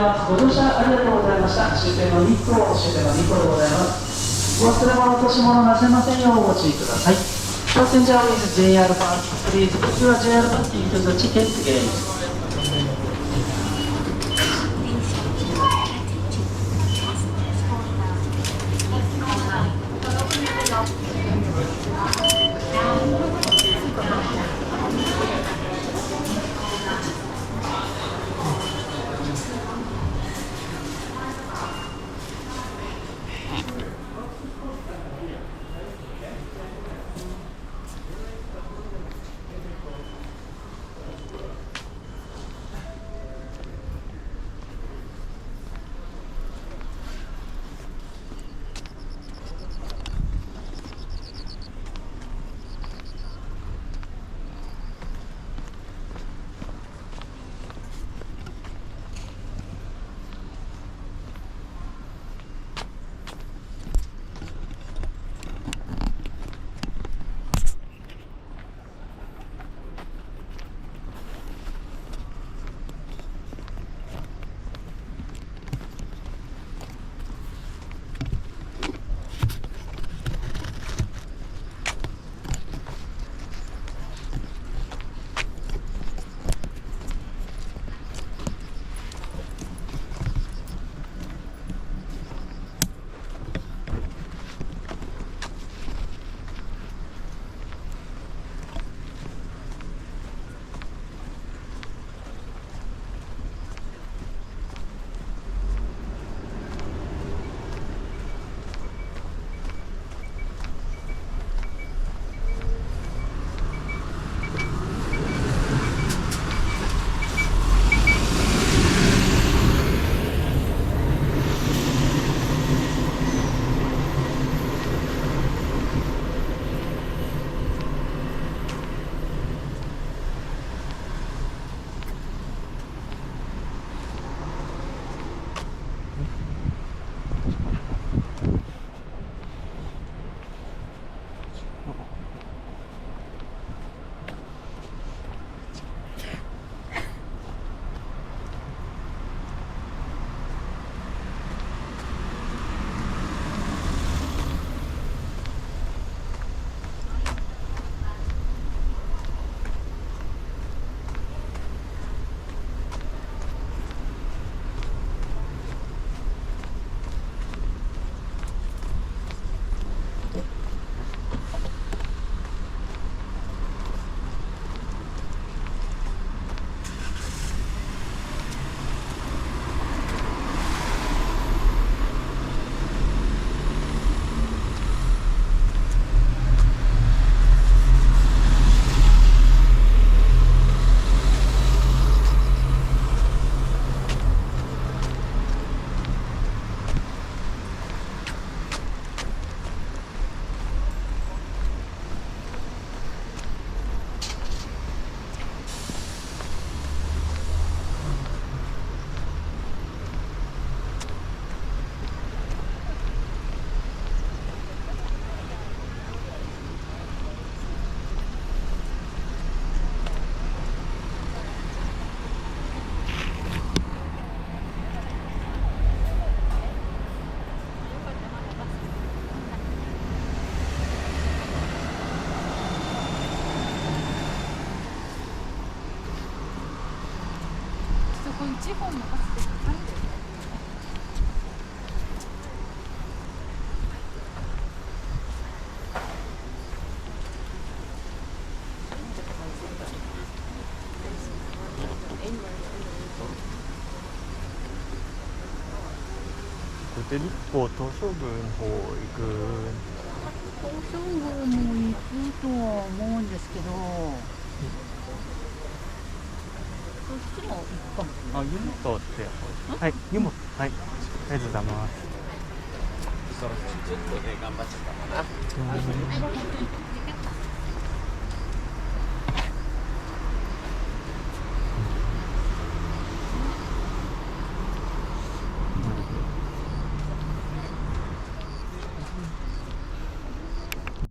ます。ご乗車ありがとうございました。終点の日光でございます。お忘れ物、落とし物なせませんようご注意ください。Passenger with JR Park, please put your JR Park into the ticket gate. こに地方のバスって高いんだよね。で立法東照宮の方行く。東照宮も行くとは思うんですけど、そっちも行くかもしれない。あ、湯本ってはい、湯本、はい、ありがとうございます。ちょっとね頑張っちゃったかな。